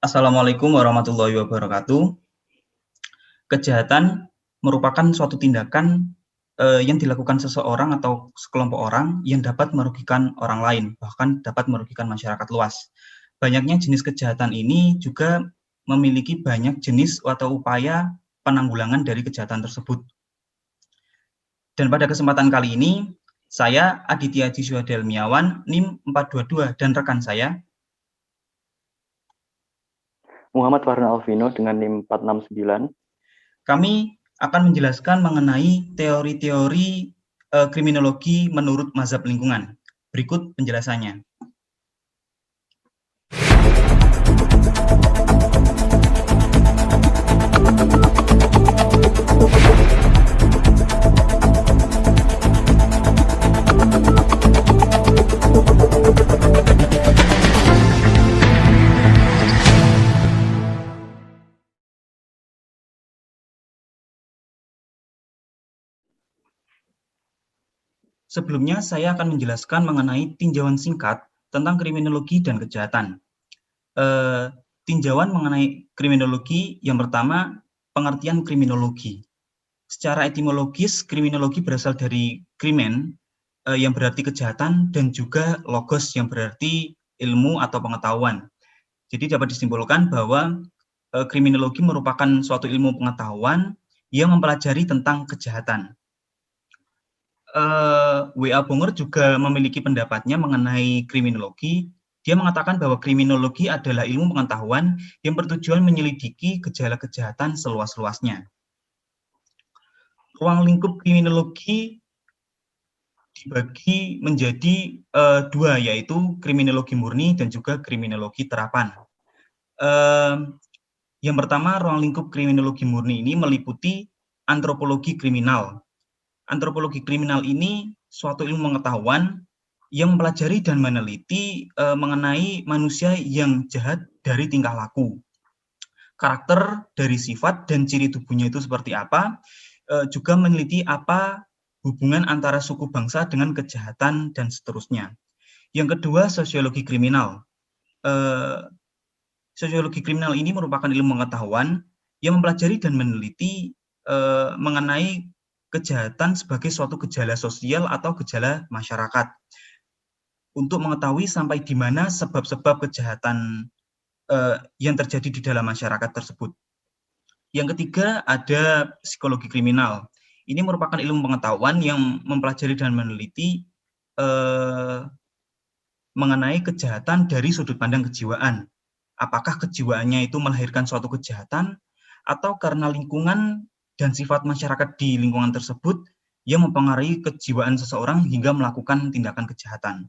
Assalamualaikum warahmatullahi wabarakatuh. Kejahatan merupakan suatu tindakan yang dilakukan seseorang atau sekelompok orang yang dapat merugikan orang lain, bahkan dapat merugikan masyarakat luas. Banyaknya jenis kejahatan ini juga memiliki banyak jenis atau upaya penanggulangan dari kejahatan tersebut. Dan pada kesempatan kali ini, saya Aditya Jiswa Delmiawan, NIM 422, dan rekan saya Muhammad Farhan Alvino dengan NIM 469. Kami akan menjelaskan mengenai teori-teori kriminologi menurut mazhab lingkungan. Berikut penjelasannya. Sebelumnya, saya akan menjelaskan mengenai tinjauan singkat tentang kriminologi dan kejahatan. Tinjauan mengenai kriminologi, yang pertama, pengertian kriminologi. Secara etimologis, kriminologi berasal dari krimen, yang berarti kejahatan, dan juga logos, yang berarti ilmu atau pengetahuan. Jadi dapat disimpulkan bahwa kriminologi merupakan suatu ilmu pengetahuan yang mempelajari tentang kejahatan. W.A. Bonger juga memiliki pendapatnya mengenai kriminologi. Dia mengatakan bahwa kriminologi adalah ilmu pengetahuan yang bertujuan menyelidiki gejala kejahatan seluas-luasnya. Ruang lingkup kriminologi dibagi menjadi dua, yaitu kriminologi murni dan juga kriminologi terapan. Yang pertama, ruang lingkup kriminologi murni ini meliputi antropologi kriminal. Antropologi kriminal ini suatu ilmu pengetahuan yang mempelajari dan meneliti mengenai manusia yang jahat dari tingkah laku. Karakter dari sifat dan ciri tubuhnya itu seperti apa, juga meneliti apa hubungan antara suku bangsa dengan kejahatan dan seterusnya. Yang kedua, sosiologi kriminal. Sosiologi kriminal ini merupakan ilmu pengetahuan yang mempelajari dan meneliti mengenai kejahatan sebagai suatu gejala sosial atau gejala masyarakat. Untuk mengetahui sampai di mana sebab-sebab kejahatan yang terjadi di dalam masyarakat tersebut. Yang ketiga, ada psikologi kriminal. Ini merupakan ilmu pengetahuan yang mempelajari dan meneliti mengenai kejahatan dari sudut pandang kejiwaan. Apakah kejiwaannya itu melahirkan suatu kejahatan, atau karena lingkungan dan sifat masyarakat di lingkungan tersebut yang mempengaruhi kejiwaan seseorang hingga melakukan tindakan kejahatan.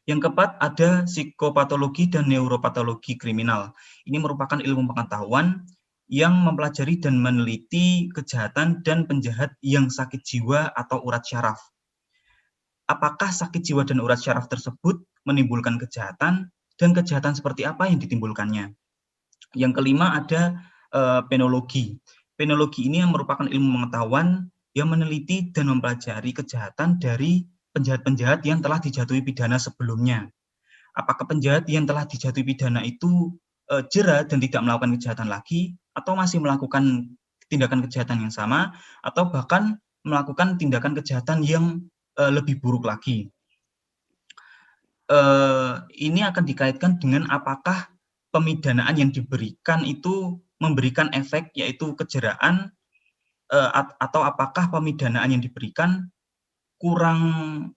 Yang keempat, ada psikopatologi dan neuropatologi kriminal. Ini merupakan ilmu pengetahuan yang mempelajari dan meneliti kejahatan dan penjahat yang sakit jiwa atau urat syaraf. Apakah sakit jiwa dan urat syaraf tersebut menimbulkan kejahatan, dan kejahatan seperti apa yang ditimbulkannya. Yang kelima, ada penologi. Penologi ini yang merupakan ilmu pengetahuan yang meneliti dan mempelajari kejahatan dari penjahat-penjahat yang telah dijatuhi pidana sebelumnya. Apakah penjahat yang telah dijatuhi pidana itu jera dan tidak melakukan kejahatan lagi, atau masih melakukan tindakan kejahatan yang sama, atau bahkan melakukan tindakan kejahatan yang lebih buruk lagi. Ini akan dikaitkan dengan apakah pemidanaan yang diberikan itu memberikan efek, yaitu kejeraan, atau apakah pemidanaan yang diberikan kurang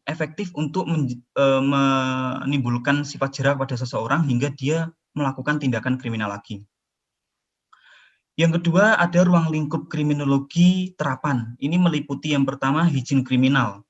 efektif untuk menimbulkan sifat jera pada seseorang hingga dia melakukan tindakan kriminal lagi. Yang kedua, ada ruang lingkup kriminologi terapan. Ini meliputi yang pertama, hijin kriminal.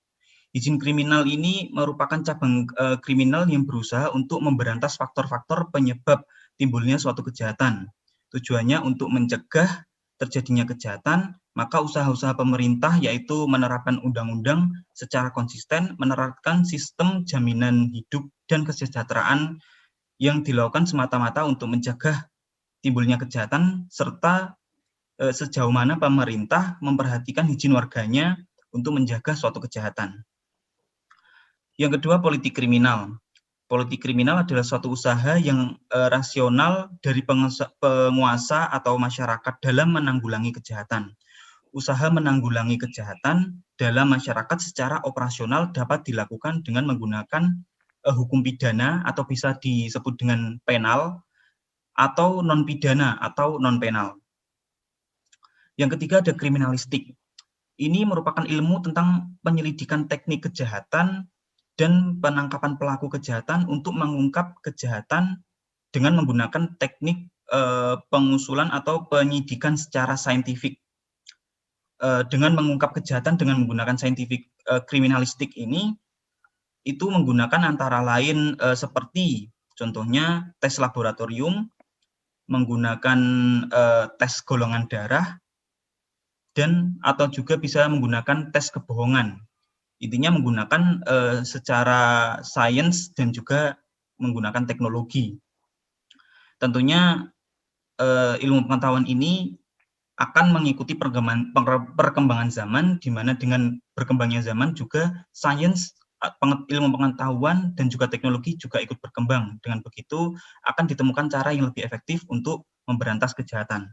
Hijin kriminal ini merupakan cabang kriminal yang berusaha untuk memberantas faktor-faktor penyebab timbulnya suatu kejahatan. Tujuannya untuk mencegah terjadinya kejahatan, maka usaha-usaha pemerintah yaitu menerapkan undang-undang secara konsisten, menerapkan sistem jaminan hidup dan kesejahteraan yang dilakukan semata-mata untuk mencegah timbulnya kejahatan, serta sejauh mana pemerintah memperhatikan hijin warganya untuk menjaga suatu kejahatan. Yang kedua, politik kriminal. Politik kriminal adalah suatu usaha yang rasional dari penguasa atau masyarakat dalam menanggulangi kejahatan. Usaha menanggulangi kejahatan dalam masyarakat secara operasional dapat dilakukan dengan menggunakan hukum pidana atau bisa disebut dengan penal atau non pidana atau non penal. Yang ketiga ada kriminalistik. Ini merupakan ilmu tentang penyelidikan teknik kejahatan dan penangkapan pelaku kejahatan untuk mengungkap kejahatan dengan menggunakan teknik pengusulan atau penyidikan secara saintifik. Dengan mengungkap kejahatan dengan menggunakan saintifik kriminalistik ini, itu menggunakan antara lain seperti contohnya tes laboratorium, menggunakan tes golongan darah, dan atau juga bisa menggunakan tes kebohongan. Intinya menggunakan secara sains dan juga menggunakan teknologi. Tentunya ilmu pengetahuan ini akan mengikuti perkembangan zaman, di mana dengan berkembangnya zaman juga sains, ilmu pengetahuan, dan juga teknologi juga ikut berkembang. Dengan begitu akan ditemukan cara yang lebih efektif untuk memberantas kejahatan.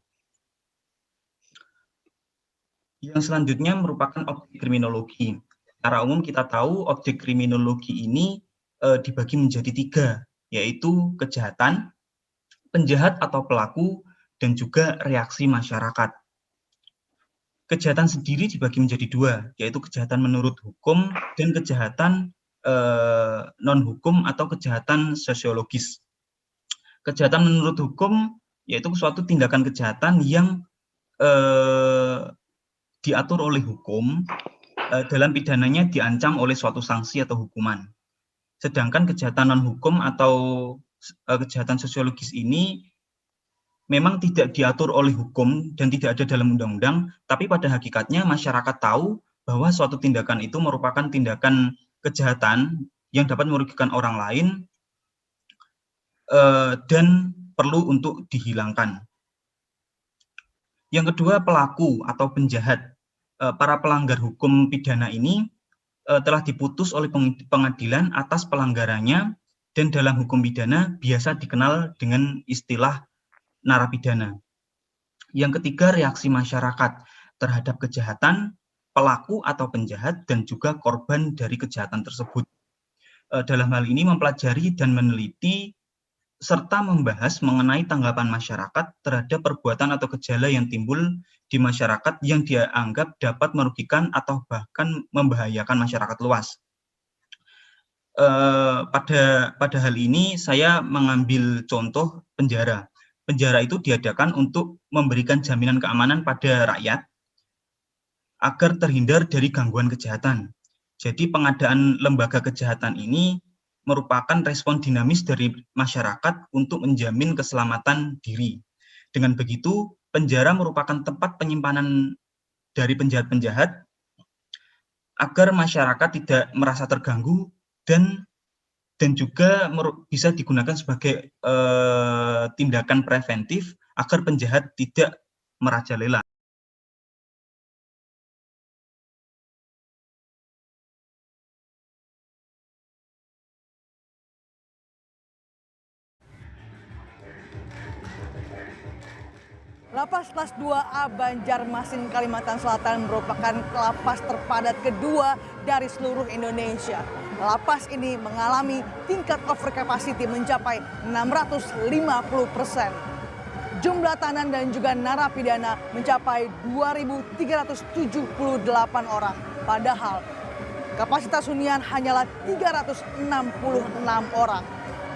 Yang selanjutnya merupakan objek kriminologi. Secara umum kita tahu objek kriminologi ini dibagi menjadi 3, yaitu kejahatan, penjahat atau pelaku, dan juga reaksi masyarakat. Kejahatan sendiri dibagi menjadi 2, yaitu kejahatan menurut hukum dan kejahatan non-hukum atau kejahatan sosiologis. Kejahatan menurut hukum yaitu suatu tindakan kejahatan yang diatur oleh hukum, dalam pidananya diancam oleh suatu sanksi atau hukuman. Sedangkan kejahatan non-hukum atau kejahatan sosiologis ini memang tidak diatur oleh hukum dan tidak ada dalam undang-undang, tapi pada hakikatnya masyarakat tahu bahwa suatu tindakan itu merupakan tindakan kejahatan yang dapat merugikan orang lain dan perlu untuk dihilangkan. Yang kedua, pelaku atau penjahat. Para pelanggar hukum pidana ini telah diputus oleh pengadilan atas pelanggarannya, dan dalam hukum pidana biasa dikenal dengan istilah narapidana. Yang ketiga, reaksi masyarakat terhadap kejahatan, pelaku atau penjahat, dan juga korban dari kejahatan tersebut. Dalam hal ini mempelajari dan meneliti serta membahas mengenai tanggapan masyarakat terhadap perbuatan atau gejala yang timbul di masyarakat yang dia anggap dapat merugikan atau bahkan membahayakan masyarakat luas. Pada hal ini saya mengambil contoh penjara. Penjara itu diadakan untuk memberikan jaminan keamanan pada rakyat agar terhindar dari gangguan kejahatan. Jadi pengadaan lembaga kejahatan ini merupakan respon dinamis dari masyarakat untuk menjamin keselamatan diri. Dengan begitu, penjara merupakan tempat penyimpanan dari penjahat-penjahat agar masyarakat tidak merasa terganggu dan juga bisa digunakan sebagai tindakan preventif agar penjahat tidak merajalela. Lapas kelas 2A Banjarmasin, Kalimantan Selatan merupakan lapas terpadat kedua dari seluruh Indonesia. Lapas ini mengalami tingkat over capacity mencapai 650%. Jumlah tahanan dan juga narapidana mencapai 2.378 orang. Padahal kapasitas hunian hanyalah 366 orang.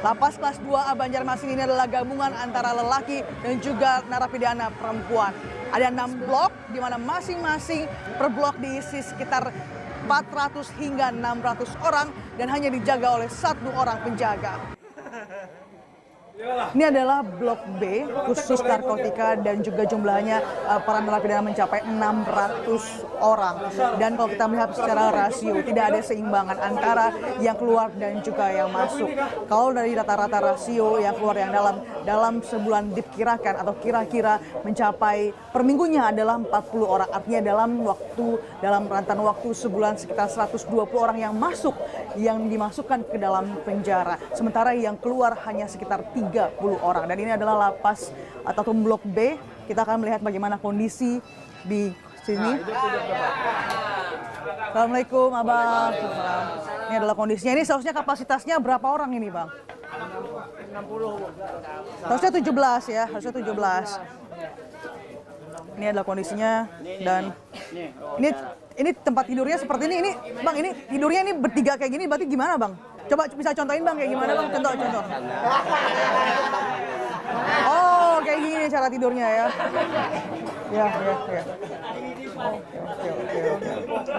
Lapas kelas 2A Banjarmasin ini adalah gabungan antara lelaki dan juga narapidana perempuan. Ada 6 blok di mana masing-masing per blok diisi sekitar 400 hingga 600 orang dan hanya dijaga oleh 1 orang penjaga. Ini adalah blok B khusus narkotika dan juga jumlahnya para narapidana mencapai 600 orang. Dan kalau kita melihat secara rasio tidak ada seimbangan antara yang keluar dan juga yang masuk. Kalau dari rata-rata rasio yang keluar yang dalam sebulan diperkirakan atau kira-kira mencapai per minggunya adalah 40 orang. Artinya dalam rentan waktu sebulan sekitar 120 orang yang masuk yang dimasukkan ke dalam penjara. Sementara yang keluar hanya sekitar 30 orang. Dan ini adalah lapas atau blok B. Kita akan melihat bagaimana kondisi di sini. Assalamualaikum Abang. Ini adalah kondisinya. Ini seharusnya kapasitasnya berapa orang ini Bang? 60. Harusnya 17 ya, harusnya 17. Ini adalah kondisinya dan ini tempat tidurnya seperti ini. Ini Bang, ini tidurnya ini bertiga kayak gini berarti gimana Bang? Coba bisa contohin Bang kayak gimana Bang? Contoh. Oh, kayak gini cara tidurnya ya. Ya. Oke.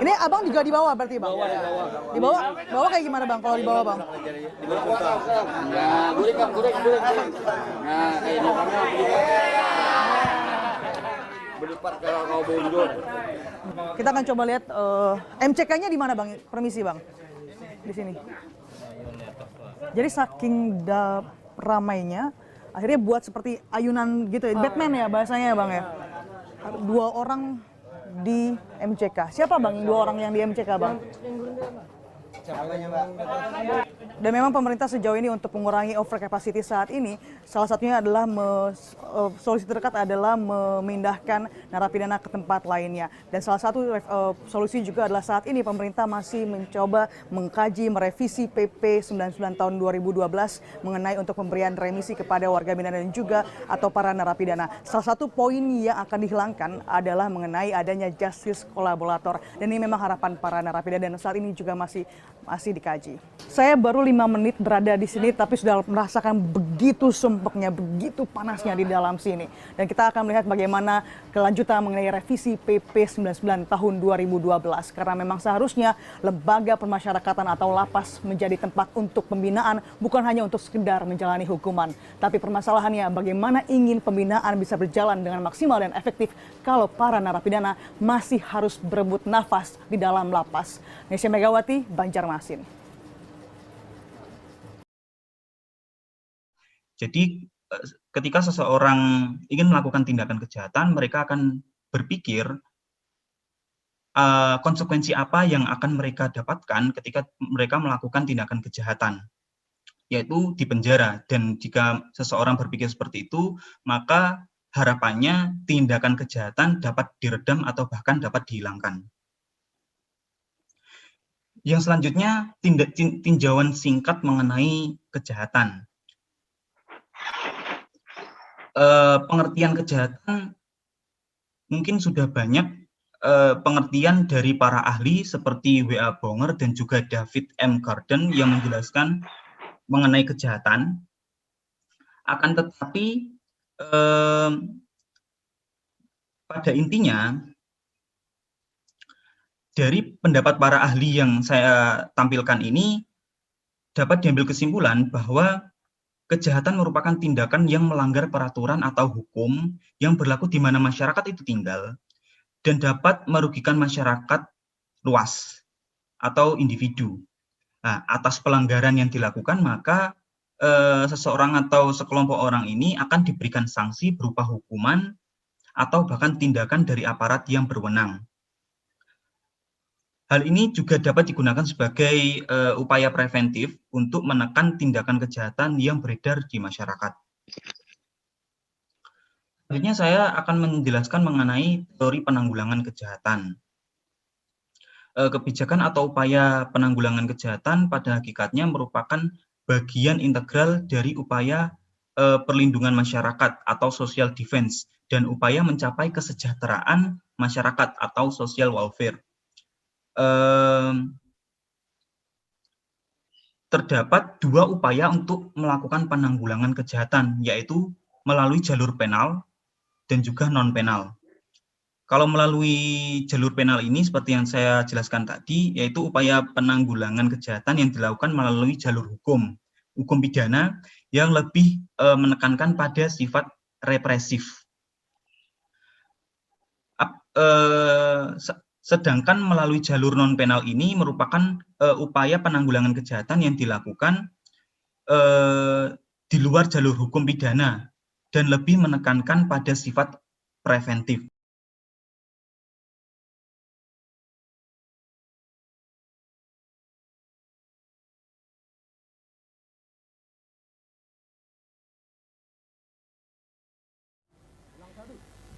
Ini Abang juga di bawah berarti Bang? Di bawah kayak gimana Bang kalau di bawah Bang? Di bawah. Nah, gurik. Nah, kayak ini. Berlipat kalau kau mundur. Kita akan coba lihat MCK-nya di mana Bang? Permisi Bang. Di sini. Jadi saking ramainya akhirnya buat seperti ayunan gitu ya. Batman ya bahasanya Bang ya. 2 orang di MCK. Siapa Bang 2 orang yang di MCK Bang? Dan memang pemerintah sejauh ini untuk mengurangi over capacity saat ini, salah satunya adalah solusi terdekat adalah memindahkan narapidana ke tempat lainnya. Dan salah satu solusi juga adalah saat ini pemerintah masih mencoba mengkaji merevisi PP 99 tahun 2012 mengenai untuk pemberian remisi kepada warga binaan dan juga atau para narapidana. Salah satu poin yang akan dihilangkan adalah mengenai adanya justice kolaborator. Dan ini memang harapan para narapidana dan saat ini juga masih dikaji. Saya baru 5 menit berada di sini tapi sudah merasakan begitu sumpeknya, begitu panasnya di dalam sini. Dan kita akan melihat bagaimana kelanjutan mengenai revisi PP 99 tahun 2012. Karena memang seharusnya lembaga pemasyarakatan atau lapas menjadi tempat untuk pembinaan, bukan hanya untuk sekedar menjalani hukuman. Tapi permasalahannya bagaimana ingin pembinaan bisa berjalan dengan maksimal dan efektif kalau para narapidana masih harus berebut nafas di dalam lapas. Nesya Megawati, Banjarmasin. Jadi ketika seseorang ingin melakukan tindakan kejahatan, mereka akan berpikir konsekuensi apa yang akan mereka dapatkan ketika mereka melakukan tindakan kejahatan, yaitu di penjara. Dan jika seseorang berpikir seperti itu, maka harapannya tindakan kejahatan dapat diredam atau bahkan dapat dihilangkan. Yang selanjutnya, tinjauan singkat mengenai kejahatan. Pengertian kejahatan mungkin sudah banyak pengertian dari para ahli seperti W.A. Bonger dan juga David M. Garden yang menjelaskan mengenai kejahatan. Akan tetapi pada intinya dari pendapat para ahli yang saya tampilkan ini dapat diambil kesimpulan bahwa kejahatan merupakan tindakan yang melanggar peraturan atau hukum yang berlaku di mana masyarakat itu tinggal dan dapat merugikan masyarakat luas atau individu. Nah, atas pelanggaran yang dilakukan, maka seseorang atau sekelompok orang ini akan diberikan sanksi berupa hukuman atau bahkan tindakan dari aparat yang berwenang. Hal ini juga dapat digunakan sebagai upaya preventif untuk menekan tindakan kejahatan yang beredar di masyarakat. Selanjutnya saya akan menjelaskan mengenai teori penanggulangan kejahatan. Kebijakan atau upaya penanggulangan kejahatan pada hakikatnya merupakan bagian integral dari upaya perlindungan masyarakat atau social defense dan upaya mencapai kesejahteraan masyarakat atau social welfare. Terdapat 2 upaya untuk melakukan penanggulangan kejahatan, yaitu melalui jalur penal dan juga non-penal. Kalau melalui jalur penal ini, seperti yang saya jelaskan tadi, yaitu upaya penanggulangan kejahatan yang dilakukan melalui jalur hukum, hukum pidana yang lebih menekankan pada sifat represif. Sedangkan melalui jalur non penal ini merupakan upaya penanggulangan kejahatan yang dilakukan di luar jalur hukum pidana dan lebih menekankan pada sifat preventif.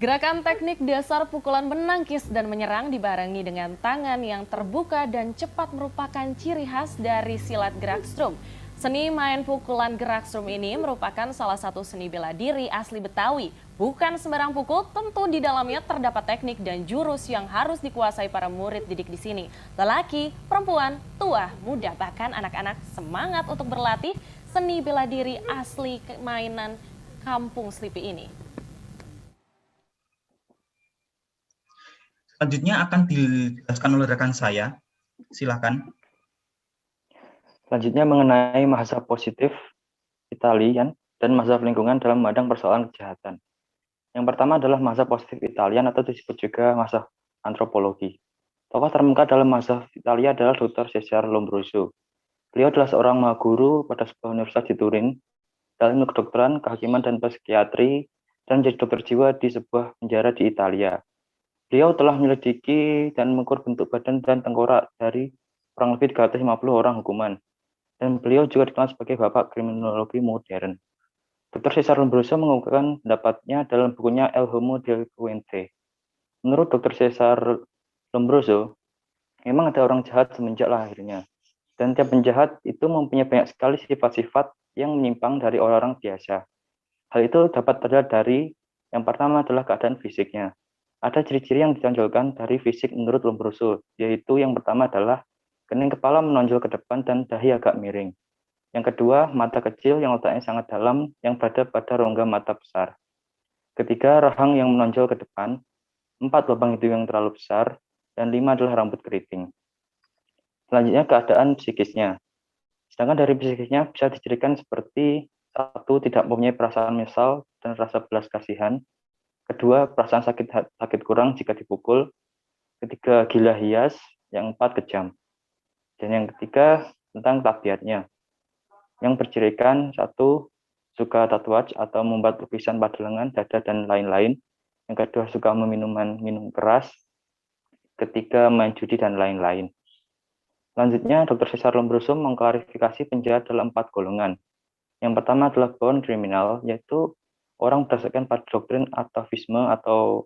Gerakan teknik dasar pukulan menangkis dan menyerang dibarengi dengan tangan yang terbuka dan cepat merupakan ciri khas dari silat gerak strum. Seni main pukulan gerak strum ini merupakan salah satu seni bela diri asli Betawi. Bukan sembarang pukul, tentu di dalamnya terdapat teknik dan jurus yang harus dikuasai para murid didik di sini. Lelaki, perempuan, tua, muda, bahkan anak-anak semangat untuk berlatih seni bela diri asli mainan Kampung Selipi ini. Selanjutnya akan dijelaskan oleh rekan saya. Silakan. Selanjutnya mengenai mazhab positif Italian dan mazhab lingkungan dalam memandang persoalan kejahatan. Yang pertama adalah mazhab positif Italian atau disebut juga mazhab antropologi. Tokoh terkemuka dalam mazhab Italia adalah Dr. Cesare Lombroso. Beliau adalah seorang mahaguru pada sebuah universitas di Turin dalam ilmu kedokteran, kehakiman, dan psikiatri, dan menjadi dokter jiwa di sebuah penjara di Italia. Beliau telah menyelidiki dan mengukur bentuk badan dan tengkorak dari kurang lebih 350 orang hukuman. Dan beliau juga dikenal sebagai bapak kriminologi modern. Dr. Cesare Lombroso mengungkapkan pendapatnya dalam bukunya El Homo Delinquente. Menurut Dr. Cesare Lombroso, memang ada orang jahat semenjak lahirnya. Dan tiap penjahat itu mempunyai banyak sekali sifat-sifat yang menyimpang dari orang-orang biasa. Hal itu dapat terlihat dari yang pertama adalah keadaan fisiknya. Ada ciri-ciri yang ditonjolkan dari fisik menurut Lombroso, yaitu yang pertama adalah kening kepala menonjol ke depan dan dahi agak miring. Yang kedua, mata kecil yang letaknya sangat dalam yang berada pada rongga mata besar. Ketiga, rahang yang menonjol ke depan. 4, lubang hidung yang terlalu besar. Dan 5 adalah rambut keriting. Selanjutnya, keadaan psikisnya. Sedangkan dari psikisnya bisa dicirikan seperti 1, tidak mempunyai perasaan menyesal dan rasa belas kasihan. Kedua, perasaan sakit kurang jika dipukul. Ketiga, gila hias. Yang 4, kejam. Dan yang ketiga, tentang tabiatnya. Yang bercirikan 1, suka tatuaj atau membuat lukisan pada lengan, dada, dan lain-lain. Yang kedua, suka minum keras. Ketiga, main judi, dan lain-lain. Selanjutnya, Dr. Cesare Lombroso mengklarifikasi penjahat dalam 4 golongan. Yang pertama adalah born criminal, yaitu orang berdasarkan pada doktrin atavisme atau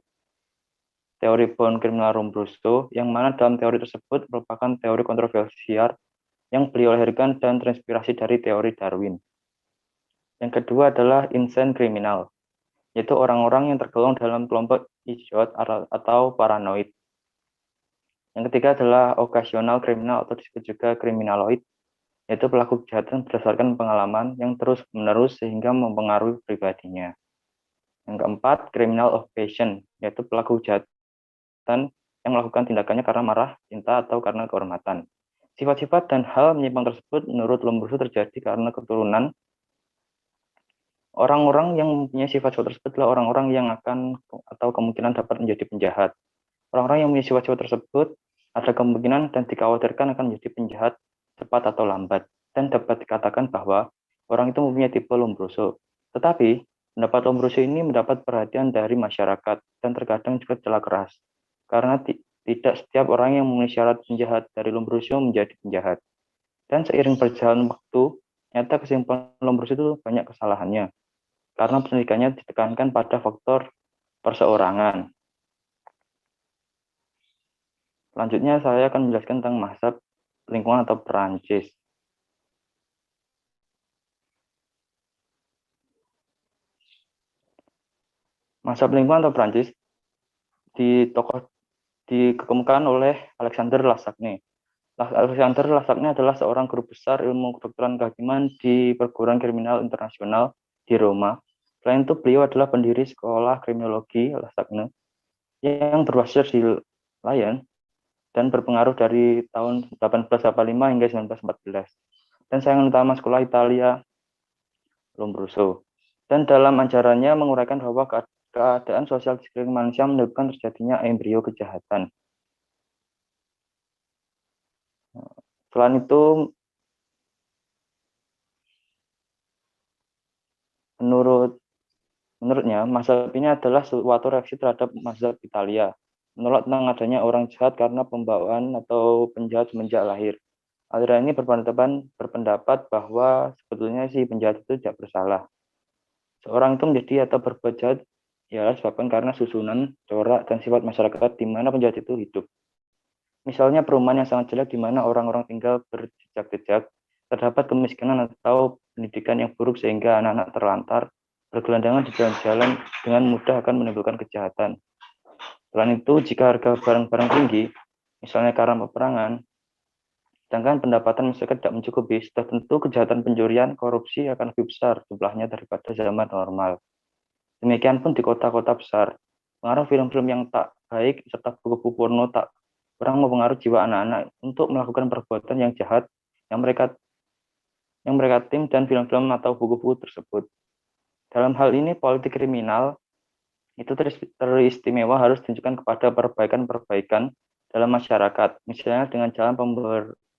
teori born criminal Lombroso, yang mana dalam teori tersebut merupakan teori kontroversial yang beliau lahirkan dan terinspirasi dari teori Darwin. Yang kedua adalah insane criminal, yaitu orang-orang yang tergolong dalam kelompok idiot atau paranoid. Yang ketiga adalah occasional criminal atau disebut juga criminaloid, yaitu pelaku kejahatan berdasarkan pengalaman yang terus-menerus sehingga mempengaruhi pribadinya. Yang keempat, criminal of passion, yaitu pelaku kejahatan yang melakukan tindakannya karena marah, cinta, atau karena kehormatan. Sifat-sifat dan hal menyimpang tersebut menurut Lombroso terjadi karena keturunan. Orang-orang yang mempunyai sifat-sifat tersebut adalah orang-orang yang akan atau kemungkinan dapat menjadi penjahat. Orang-orang yang mempunyai sifat-sifat tersebut ada kemungkinan dan dikhawatirkan akan menjadi penjahat cepat atau lambat. Dan dapat dikatakan bahwa orang itu mempunyai tipe Lombroso. Tetapi, pendapat Lombroso ini mendapat perhatian dari masyarakat dan terkadang juga celah keras. Karena tidak setiap orang yang memenuhi syarat penjahat dari Lombroso menjadi penjahat. Dan seiring berjalan waktu, nyata kesimpulan Lombroso itu banyak kesalahannya. Karena pendidikannya ditekankan pada faktor perseorangan. Selanjutnya saya akan menjelaskan tentang mazhab lingkungan atau Perancis. Mazhab lingkungan atau Perancis dikemukakan oleh Alexander Lassagne. Alexander Lassagne adalah seorang guru besar ilmu kedokteran kehakiman di Perguruan Kriminal Internasional di Roma. Selain itu, beliau adalah pendiri sekolah kriminologi Lassagne yang berbasis di Lyon dan berpengaruh dari tahun 1885 hingga 1914. dan saingan utama sekolah Italia, Lombroso. Dan dalam ajarannya menguraikan bahwa keadaan sosial di sekeliling manusia menyebabkan terjadinya embrio kejahatan. Selain itu, menurutnya, mazhab ini adalah suatu reaksi terhadap mazhab Italia, menolak tentang adanya orang jahat karena pembawaan atau penjahat semenjak lahir. Aliran ini berpendapat bahwa sebetulnya si penjahat itu tidak bersalah. Seorang itu menjadi atau berbuat jahat ya disebabkan karena susunan, corak, dan sifat masyarakat di mana penjahat itu hidup. Misalnya perumahan yang sangat jelek di mana orang-orang tinggal berjejak-jejak, terdapat kemiskinan atau pendidikan yang buruk sehingga anak-anak terlantar, bergelandangan di jalan-jalan dengan mudah akan menimbulkan kejahatan. Selain itu, jika harga barang-barang tinggi, misalnya karena peperangan, sedangkan pendapatan masyarakat tidak mencukupi, sudah tentu kejahatan pencurian, korupsi akan lebih besar jumlahnya daripada zaman normal. Demikian pun di kota-kota besar, pengaruh film-film yang tak baik serta buku-buku porno tak kurang mempengaruhi jiwa anak-anak untuk melakukan perbuatan yang jahat yang mereka tim dan film-film atau buku-buku tersebut. Dalam hal ini, politik kriminal itu teristimewa harus ditunjukkan kepada perbaikan-perbaikan dalam masyarakat, misalnya dengan jalan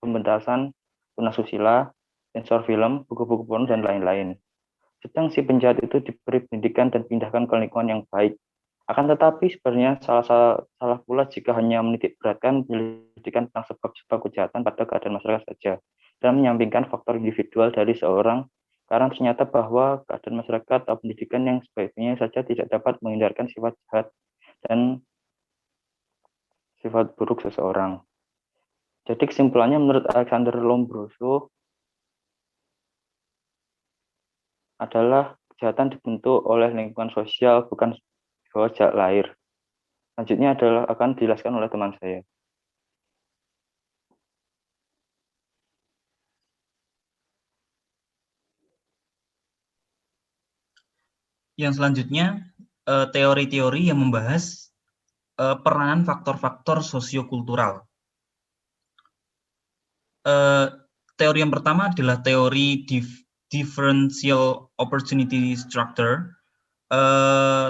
pembentasan tunasusila, sensor film, buku-buku porno, dan lain-lain. Sedang si penjahat itu diberi pendidikan dan pindahkan ke lingkungan yang baik. Akan tetapi sebenarnya salah pula jika hanya menitik beratkan penyelidikan tentang sebab-sebab kejahatan pada keadaan masyarakat saja, dan menyampingkan faktor individual dari seorang, karena ternyata bahwa keadaan masyarakat atau pendidikan yang sebaiknya saja tidak dapat menghindarkan sifat jahat dan sifat buruk seseorang. Jadi kesimpulannya menurut Alexander Lombroso adalah kejahatan dibentuk oleh lingkungan sosial, bukan sejak lahir. Selanjutnya akan dijelaskan oleh teman saya. Yang selanjutnya, teori-teori yang membahas peranan faktor-faktor sosiokultural. Teori yang pertama adalah teori differential opportunity structure,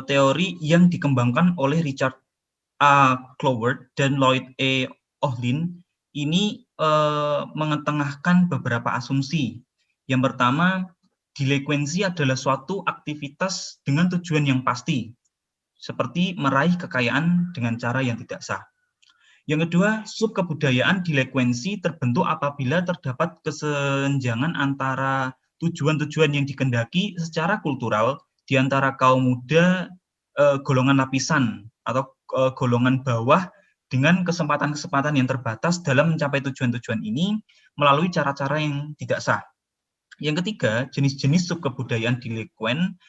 teori yang dikembangkan oleh Richard A. Cloward dan Lloyd E. Ohlin. Ini mengetengahkan beberapa asumsi. Yang pertama, delekuensi adalah suatu aktivitas dengan tujuan yang pasti, seperti meraih kekayaan dengan cara yang tidak sah. Yang kedua, subkebudayaan delekuensi terbentuk apabila terdapat kesenjangan antara tujuan-tujuan yang dikehendaki secara kultural di antara kaum muda golongan lapisan atau golongan bawah dengan kesempatan-kesempatan yang terbatas dalam mencapai tujuan-tujuan ini melalui cara-cara yang tidak sah. Yang ketiga, jenis-jenis subkebudayaan delekuen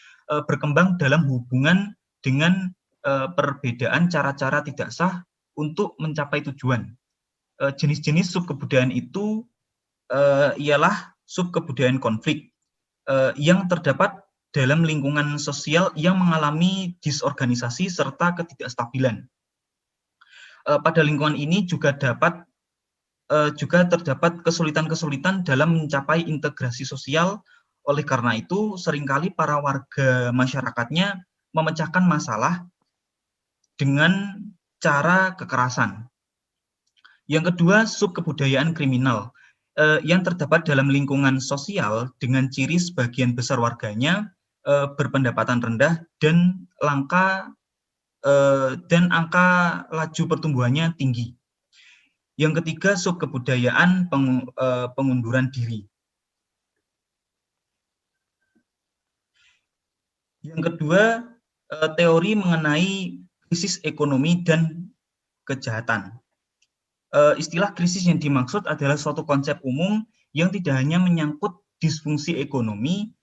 berkembang dalam hubungan dengan perbedaan cara-cara tidak sah untuk mencapai tujuan. Jenis-jenis subkebudayaan itu ialah subkebudayaan konflik yang terdapat dalam lingkungan sosial yang mengalami disorganisasi serta ketidakstabilan. Pada lingkungan ini juga terdapat kesulitan-kesulitan dalam mencapai integrasi sosial. Oleh karena itu, seringkali para warga masyarakatnya memecahkan masalah dengan cara kekerasan. Yang kedua, subkebudayaan kriminal yang terdapat dalam lingkungan sosial dengan ciri sebagian besar warganya berpendapatan rendah dan angka laju pertumbuhannya tinggi. Yang ketiga, subkebudayaan pengunduran diri. Yang kedua, teori mengenai krisis ekonomi dan kejahatan. Istilah krisis yang dimaksud adalah suatu konsep umum yang tidak hanya menyangkut disfungsi ekonomi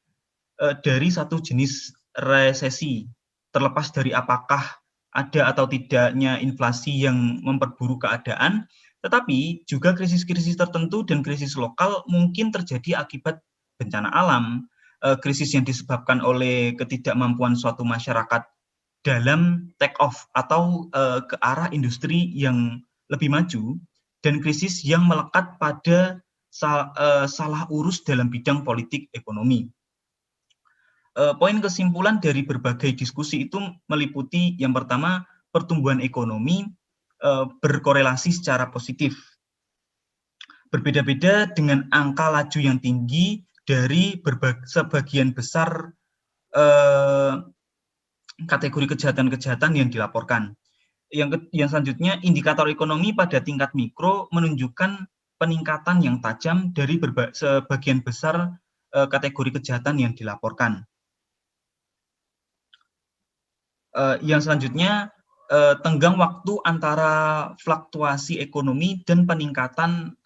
dari satu jenis resesi, terlepas dari apakah ada atau tidaknya inflasi yang memperburuk keadaan, tetapi juga krisis-krisis tertentu dan krisis lokal mungkin terjadi akibat bencana alam, krisis yang disebabkan oleh ketidakmampuan suatu masyarakat dalam take off atau ke arah industri yang lebih maju, dan krisis yang melekat pada salah urus dalam bidang politik ekonomi. Poin kesimpulan dari berbagai diskusi itu meliputi yang pertama, pertumbuhan ekonomi berkorelasi secara positif. Berbeda-beda dengan angka laju yang tinggi dari sebagian besar kategori kejahatan-kejahatan yang dilaporkan. Yang selanjutnya, indikator ekonomi pada tingkat mikro menunjukkan peningkatan yang tajam dari sebagian besar kategori kejahatan yang dilaporkan. Yang selanjutnya, tenggang waktu antara fluktuasi ekonomi dan peningkatan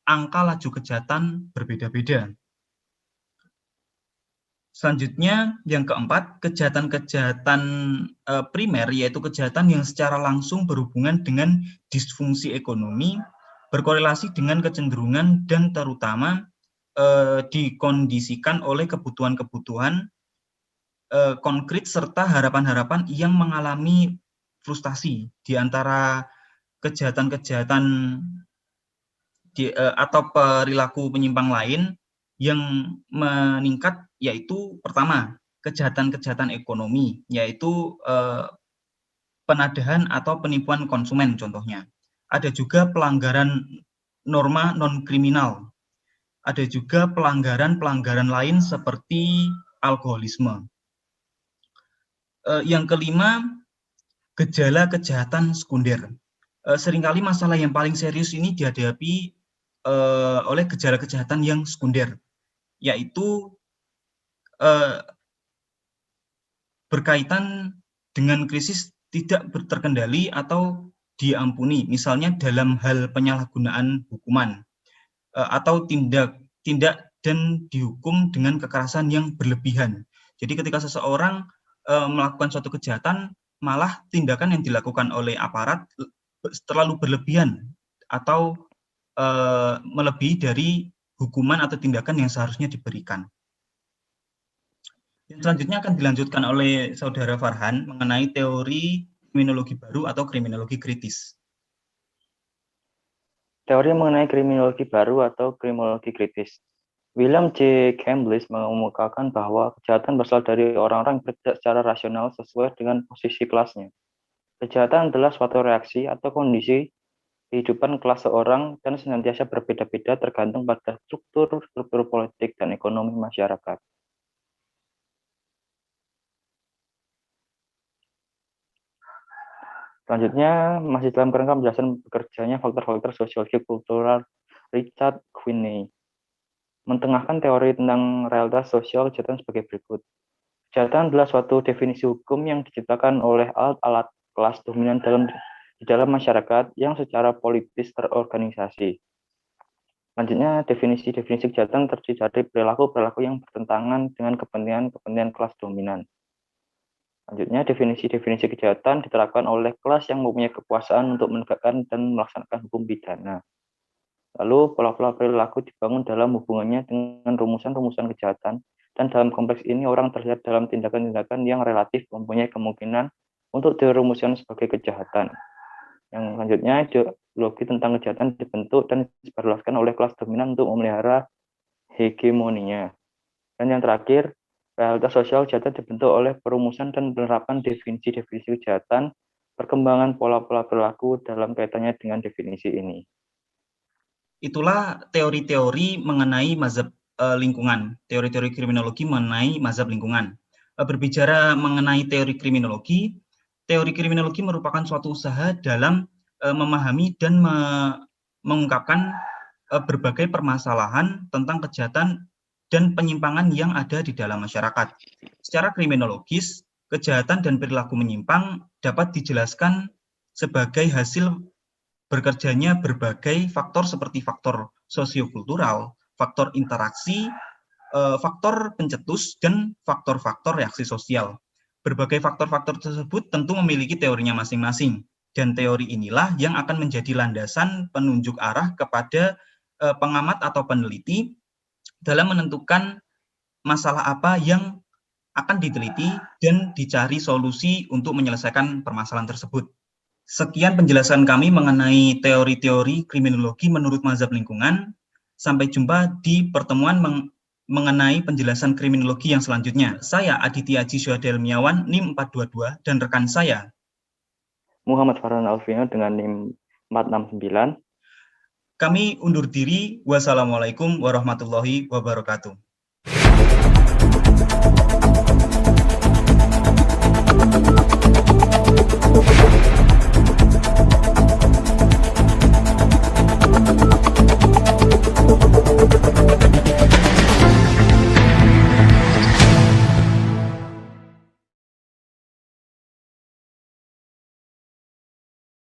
angka laju kejahatan berbeda-beda. Selanjutnya, yang keempat, kejahatan-kejahatan primer, yaitu kejahatan yang secara langsung berhubungan dengan disfungsi ekonomi, berkorelasi dengan kecenderungan dan terutama dikondisikan oleh kebutuhan-kebutuhan konkret serta harapan-harapan yang mengalami frustasi di antara kejahatan-kejahatan atau perilaku penyimpang lain yang meningkat, yaitu pertama, kejahatan-kejahatan ekonomi, yaitu penadahan atau penipuan konsumen contohnya. Ada juga pelanggaran norma non-kriminal. Ada juga pelanggaran-pelanggaran lain seperti alkoholisme. Yang kelima, gejala kejahatan sekunder. Seringkali masalah yang paling serius ini dihadapi oleh gejala kejahatan yang sekunder, yaitu berkaitan dengan krisis tidak terkendali atau diampuni, misalnya dalam hal penyalahgunaan hukuman atau tindak dan dihukum dengan kekerasan yang berlebihan. Jadi ketika seseorang melakukan suatu kejahatan, malah tindakan yang dilakukan oleh aparat terlalu berlebihan atau melebihi dari hukuman atau tindakan yang seharusnya diberikan. Yang selanjutnya akan dilanjutkan oleh Saudara Farhan mengenai teori kriminologi baru atau kriminologi kritis. Teori mengenai kriminologi baru atau kriminologi kritis. William J. Campbell mengemukakan bahwa kejahatan berasal dari orang-orang yang bertindak secara rasional sesuai dengan posisi kelasnya. Kejahatan adalah suatu reaksi atau kondisi kehidupan kelas seorang dan senantiasa berbeda-beda tergantung pada struktur politik dan ekonomi masyarakat. Selanjutnya, masih dalam kerangka penjelasan bekerjanya faktor-faktor sosiologi kultural, Richard Quinney mentengahkan teori tentang realitas sosial kejahatan sebagai berikut. Kejahatan adalah suatu definisi hukum yang diciptakan oleh alat-alat kelas dominan di dalam masyarakat yang secara politis terorganisasi. Selanjutnya, definisi-definisi kejahatan terdiri dari perilaku-perilaku yang bertentangan dengan kepentingan-kepentingan kelas dominan. Selanjutnya, definisi-definisi kejahatan diterapkan oleh kelas yang mempunyai kekuasaan untuk menegakkan dan melaksanakan hukum pidana. Lalu, pola-pola perilaku dibangun dalam hubungannya dengan rumusan-rumusan kejahatan, dan dalam konteks ini orang terlihat dalam tindakan-tindakan yang relatif mempunyai kemungkinan untuk dirumuskan sebagai kejahatan. Yang selanjutnya, ideologi tentang kejahatan dibentuk dan disebarluaskan oleh kelas dominan untuk memelihara hegemoninya. Dan yang terakhir, realitas sosial kejahatan dibentuk oleh perumusan dan penerapan definisi-definisi kejahatan, perkembangan pola-pola perilaku dalam kaitannya dengan definisi ini. Itulah teori-teori mengenai mazhab lingkungan, teori-teori kriminologi mengenai mazhab lingkungan. Berbicara mengenai teori kriminologi merupakan suatu usaha dalam memahami dan mengungkapkan berbagai permasalahan tentang kejahatan dan penyimpangan yang ada di dalam masyarakat. Secara kriminologis, kejahatan dan perilaku menyimpang dapat dijelaskan sebagai hasil bekerjanya berbagai faktor seperti faktor sosiokultural, faktor interaksi, faktor pencetus, dan faktor-faktor reaksi sosial. Berbagai faktor-faktor tersebut tentu memiliki teorinya masing-masing, dan teori inilah yang akan menjadi landasan penunjuk arah kepada pengamat atau peneliti dalam menentukan masalah apa yang akan diteliti dan dicari solusi untuk menyelesaikan permasalahan tersebut. Sekian penjelasan kami mengenai teori-teori kriminologi menurut mazhab lingkungan. Sampai jumpa di pertemuan mengenai penjelasan kriminologi yang selanjutnya. Saya Aditya Jiswa Delmiawan, NIM 422, dan rekan saya Muhammad Farhan Alvino dengan NIM 469. Kami undur diri. Wassalamualaikum warahmatullahi wabarakatuh.